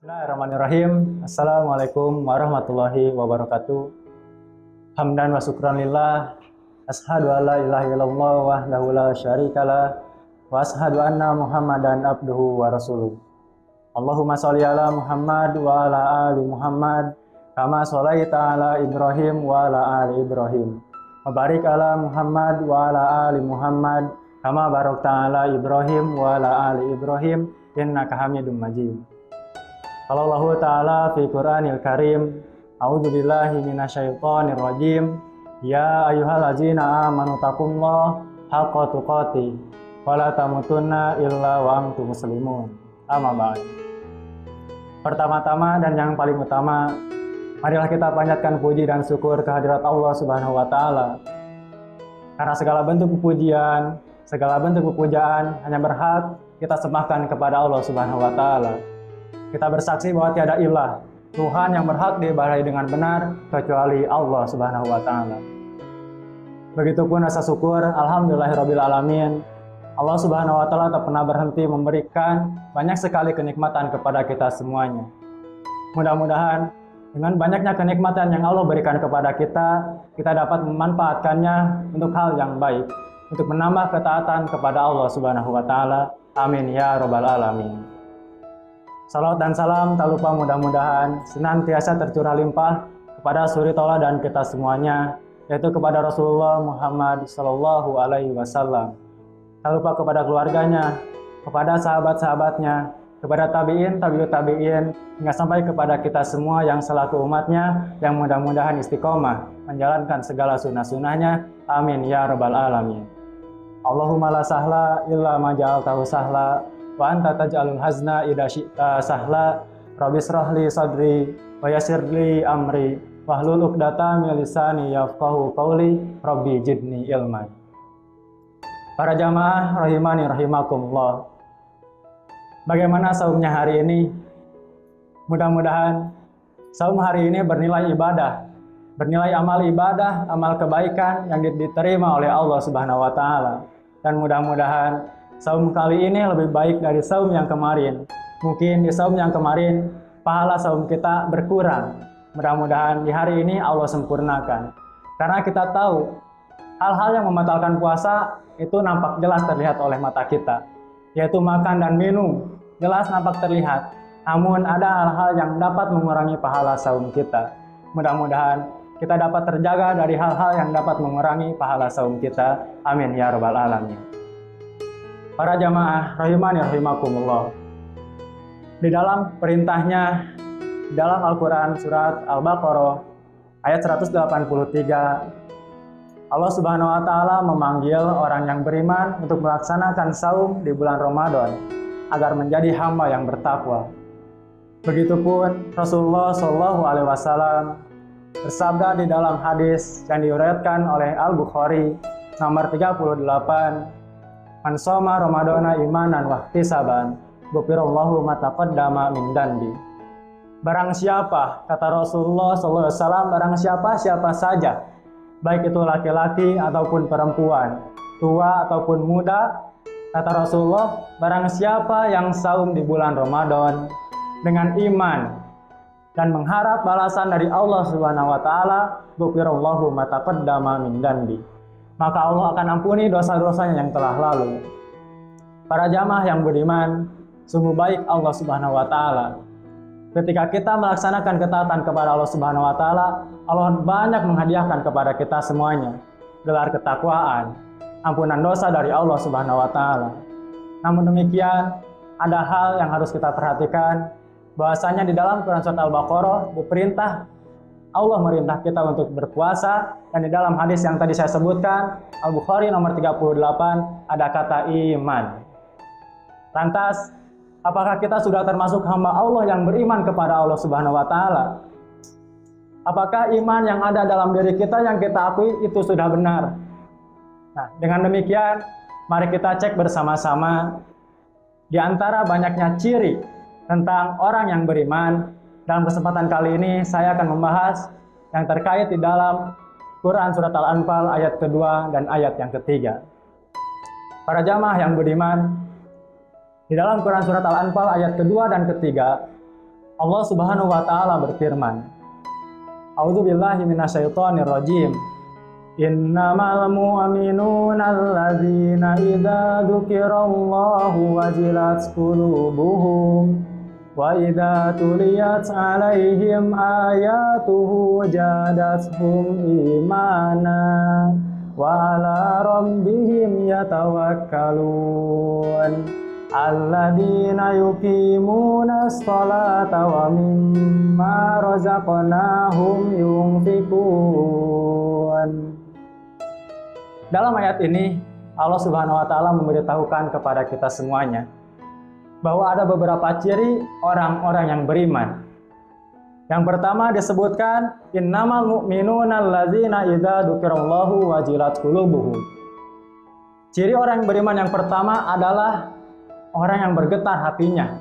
Bismillahirrahmanirrahim. Assalamualaikum warahmatullahi wabarakatuh. Hamdan wa syukran lillah. Ashhadu an la ilaha illallah wahdahu la syarikalah wa ashhadu anna Muhammadan abduhu wa rasuluh. Allahumma sholli ala Muhammad wa ala ali Muhammad kama sholaita ala Ibrahim wa ala ali Ibrahim. Wa barik ala Muhammad wa ala ali Muhammad kama barakta ala Ibrahim wa ala ali Ibrahim innaka Hamidum Majid. Qala Allah Ta'ala fi Qur'anil Karim, a'udzubillahi minasyaitonir rajim. Ya ayyuhallazina amanu taqullaha haqqa tuqatih wa la tamutunna illa wa antum muslimun. Amma ba'd. Pertama-tama dan yang paling utama, marilah kita panjatkan puji dan syukur kehadirat Allah Subhanahu wa taala. Karena segala bentuk pujian, segala bentuk pemujaan hanya berhak kita sembahkan kepada Allah Subhanahu wa taala. Kita bersaksi bahwa tiada ilah, Tuhan yang berhak diibadahi dengan benar kecuali Allah Subhanahu wa taala. Begitupun rasa syukur, alhamdulillahirabbil alamin. Allah Subhanahu wa taala tak pernah berhenti memberikan banyak sekali kenikmatan kepada kita semuanya. Mudah-mudahan dengan banyaknya kenikmatan yang Allah berikan kepada kita dapat memanfaatkannya untuk hal yang baik, untuk menambah ketaatan kepada Allah Subhanahu wa taala. Amin ya rabbal alamin. Salawat dan salam tak lupa mudah-mudahan senantiasa tercurah limpah kepada suri taula dan kita semuanya, yaitu kepada Rasulullah Muhammad Sallallahu Alaihi Wasallam. Tak lupa kepada keluarganya, kepada sahabat-sahabatnya, kepada tabiin, tabiut tabiin, hingga sampai kepada kita semua yang selaku umatnya, yang mudah-mudahan istiqomah menjalankan segala sunnah-sunnahnya. Amin ya rabbal alamin. Allahumma la sahla illa ma ja'altahu sahla wa anta taj'alul hazna idza syi'ta sahla. Rabbi shrahli sadri wa yassirli amri wahlul 'uqdatam min lisani yafqahu qawli. Rabbi zidni ilman. Para jamaah rahimani rahimakumullah. Bagaimana saumnya hari ini? Mudah-mudahan saum hari ini bernilai ibadah, bernilai amal ibadah, amal kebaikan yang diterima oleh Allah Subhanahu wa taala. Dan mudah-mudahan saum kali ini lebih baik dari saum yang kemarin. Mungkin di saum yang kemarin pahala saum kita berkurang. Mudah-mudahan di hari ini Allah sempurnakan. Karena kita tahu hal-hal yang membatalkan puasa itu nampak jelas terlihat oleh mata kita, yaitu makan dan minum, jelas nampak terlihat. Namun ada hal-hal yang dapat mengurangi pahala saum kita. Mudah-mudahan kita dapat terjaga dari hal-hal yang dapat mengurangi pahala saum kita. Amin ya rabbal alamin. Para jamaah rahimani rahimakumullah. Di dalam perintahnya dalam Al-Qur'an surat Al-Baqarah ayat 183, Allah Subhanahu wa taala memanggil orang yang beriman untuk melaksanakan saum di bulan Ramadan agar menjadi hamba yang bertakwa. Begitupun Rasulullah Shallallahu alaihi wasallam bersabda di dalam hadis yang diriwayatkan oleh Al-Bukhari nomor 38, Man shoma Ramadana imanan wa ihtisaban, ghufirallahu ma taqaddama min dambi. Barang siapa, kata Rasulullah SAW, barang siapa saja, baik itu laki-laki ataupun perempuan, tua ataupun muda, kata Rasulullah, barang siapa yang saum di bulan Ramadan dengan iman dan mengharap balasan dari Allah Subhanahu wa taala, ghufirallahu ma taqaddama min dambi, maka Allah akan ampuni dosa-dosanya yang telah lalu. Para jamaah yang beriman, sungguh baik Allah Subhanahu wa taala. Ketika kita melaksanakan ketaatan kepada Allah Subhanahu wa taala, Allah banyak menghadiahkan kepada kita semuanya gelar ketakwaan, ampunan dosa dari Allah Subhanahu wa taala. Namun demikian, ada hal yang harus kita perhatikan, bahwasanya di dalam Quran surat Al-Baqarah diperintah, Allah merintah kita untuk berpuasa, dan di dalam hadis yang tadi saya sebutkan, Al-Bukhari nomor 38, ada kata iman. Lantas, apakah kita sudah termasuk hamba Allah yang beriman kepada Allah Subhanahu wa taala? Apakah iman yang ada dalam diri kita yang kita akui itu sudah benar? Nah, dengan demikian, mari kita cek bersama-sama di antara banyaknya ciri tentang orang yang beriman. Dalam kesempatan kali ini saya akan membahas yang terkait di dalam Quran surat Al-Anfal ayat kedua dan ayat yang ketiga. Para jamaah yang beriman, di dalam Quran surat Al-Anfal ayat kedua dan ketiga, Allah Subhanahu wa taala berfirman, A'udzubillahi minasyaitonirrajim. Innamal mu'minuna alladzina idza dzukirallahu wajilat qulubuhum wa idza tuliyat 'alaihim ayatuhu zadatuhum imana wa 'ala rabbihim yatawakkalun. Alladzina yuqimunas sholata wa mimma razaqnahum yunfikun. Dalam ayat ini, Allah Subhanahu wa taala memberitahukan kepada kita semuanya bahwa ada beberapa ciri orang-orang yang beriman. Yang pertama disebutkan, innamal mu'minuna alladzina idza dzukirallahu wajilat qulubuhum. Ciri orang yang beriman yang pertama adalah orang yang bergetar hatinya.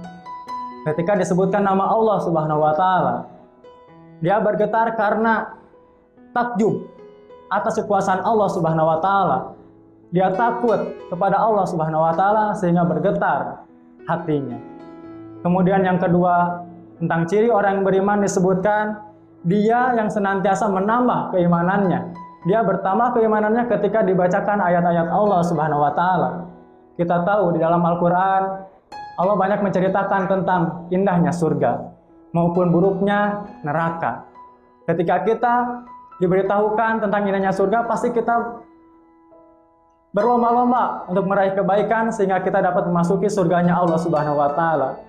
Ketika disebutkan nama Allah Subhanahu wa taala, dia bergetar karena takjub atas kekuasaan Allah Subhanahu wa taala. Dia takut kepada Allah Subhanahu wa taala sehingga bergetar hatinya. Kemudian yang kedua, tentang ciri orang yang beriman disebutkan dia yang senantiasa menambah keimanannya. Dia bertambah keimanannya ketika dibacakan ayat-ayat Allah Subhanahu wa taala. Kita tahu di dalam Al-Qur'an Allah banyak menceritakan tentang indahnya surga maupun buruknya neraka. Ketika kita diberitahukan tentang indahnya surga, pasti kita berlomba-lomba untuk meraih kebaikan sehingga kita dapat memasuki surganya Allah Subhanahu wa taala.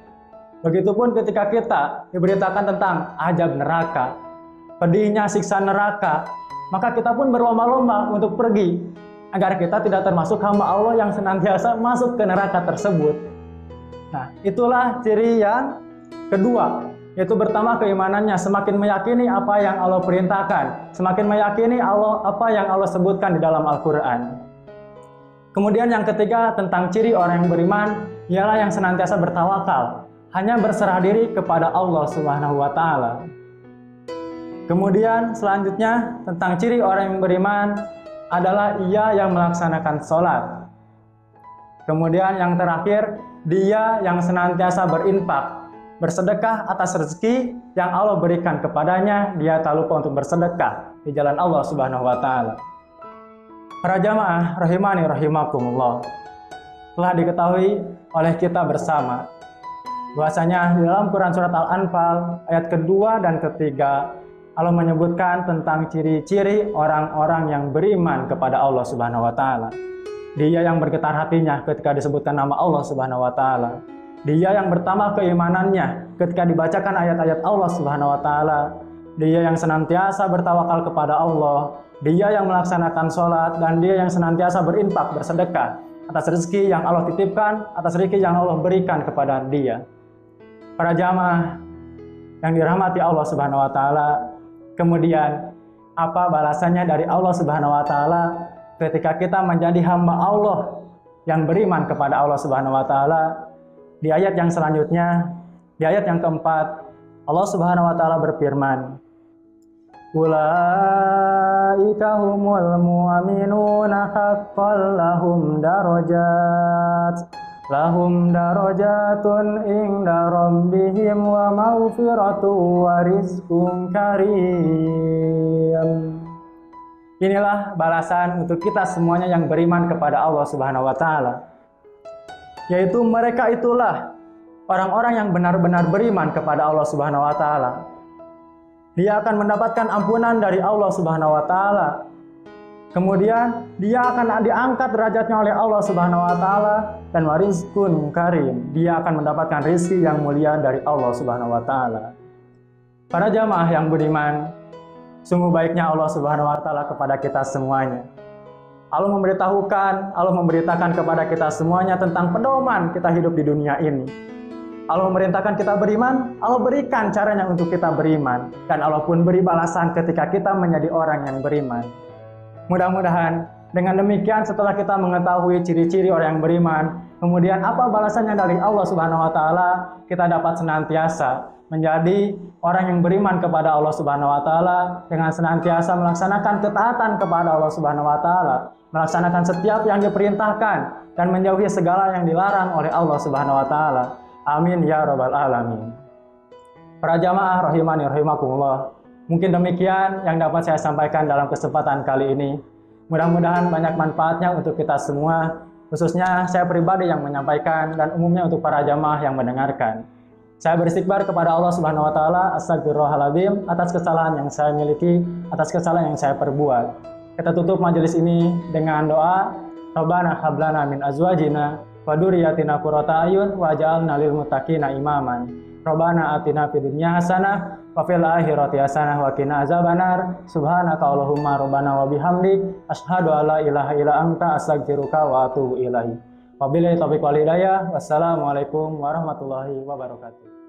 Begitupun ketika kita diberitakan tentang azab neraka, pedihnya siksa neraka, maka kita pun berlomba-lomba untuk pergi agar kita tidak termasuk hamba Allah yang senantiasa masuk ke neraka tersebut. Nah, itulah ciri yang kedua, yaitu bertambah keimanannya, semakin meyakini apa yang Allah perintahkan, semakin meyakini apa yang Allah sebutkan di dalam Al-Quran. Kemudian yang ketiga tentang ciri orang yang beriman, ialah yang senantiasa bertawakal, hanya berserah diri kepada Allah Subhanahu wa taala. Kemudian selanjutnya tentang ciri orang yang beriman adalah ia yang melaksanakan sholat. Kemudian yang terakhir, dia yang senantiasa berinfak, bersedekah atas rezeki yang Allah berikan kepadanya. Dia tak lupa untuk bersedekah di jalan Allah Subhanahu wa taala. Para jamaah rahimani rahimakumullah, telah diketahui oleh kita bersama bahwasanya di dalam Quran surat Al-Anfal ayat kedua dan ketiga Allah menyebutkan tentang ciri-ciri orang-orang yang beriman kepada Allah Subhanahu wa taala. Dia yang bergetar hatinya ketika disebutkan nama Allah Subhanahu wa taala. Dia yang bertambah keimanannya ketika dibacakan ayat-ayat Allah Subhanahu wa taala. Dia yang senantiasa bertawakal kepada Allah. Dia yang melaksanakan sholat, dan dia yang senantiasa berinfak, bersedekah atas rezeki yang Allah titipkan, atas rezeki yang Allah berikan kepada dia. Para jamaah yang dirahmati Allah Subhanahu wa taala, kemudian apa balasannya dari Allah Subhanahu wa taala ketika kita menjadi hamba Allah yang beriman kepada Allah Subhanahu wa taala? Di ayat yang selanjutnya, di ayat yang keempat, Allah Subhanahu wa taala berfirman, Ulaika humul mu'minuna haqqan lahum darajatun inda rabbihim wa maghfiratu wa rizqun karim. Inilah balasan untuk kita semuanya yang beriman kepada Allah Subhanahu wa taala, yaitu mereka itulah orang-orang yang benar-benar beriman kepada Allah Subhanahu wa taala. Dia akan mendapatkan ampunan dari Allah Subhanahu wa taala. Kemudian dia akan diangkat derajatnya oleh Allah Subhanahu wa taala, dan warizqun karim. Dia akan mendapatkan rezeki yang mulia dari Allah Subhanahu wa taala. Para jamaah yang beriman, sungguh baiknya Allah Subhanahu wa taala kepada kita semuanya. Allah memberitakan kepada kita semuanya tentang pedoman kita hidup di dunia ini. Allah memerintahkan kita beriman, Allah berikan caranya untuk kita beriman, dan Allah pun beri balasan ketika kita menjadi orang yang beriman. Mudah-mudahan dengan demikian, setelah kita mengetahui ciri-ciri orang yang beriman, kemudian apa balasannya dari Allah Subhanahu wa taala, kita dapat senantiasa menjadi orang yang beriman kepada Allah Subhanahu wa taala dengan senantiasa melaksanakan ketaatan kepada Allah Subhanahu wa taala, melaksanakan setiap yang diperintahkan dan menjauhi segala yang dilarang oleh Allah Subhanahu wa taala. Amin ya rabbal alamin. Para jamaah rahimani rahimakumullah. Mungkin demikian yang dapat saya sampaikan dalam kesempatan kali ini. Mudah-mudahan banyak manfaatnya untuk kita semua, khususnya saya pribadi yang menyampaikan dan umumnya untuk para jamaah yang mendengarkan. Saya beristighfar kepada Allah Subhanahu wa taala, astagfirullahaladzim atas kesalahan yang saya miliki, atas kesalahan yang saya perbuat. Kita tutup majelis ini dengan doa, Rabbana hab lana min azwajina wa dzurriyyatina qurrata a'yun waj'alna lil muttaqina imaman. Rabbana atina fid dunya hasanah wa fil akhirati hasanah wa qina azabannar. Subhanaka Allahumma rabbana wa bihamdik asyhadu an la ilaha illa anta astaghfiruka wa atubu ilaik. Wabillahi taufiq wal hidayah. Wassalamualaikum warahmatullahi wabarakatuh.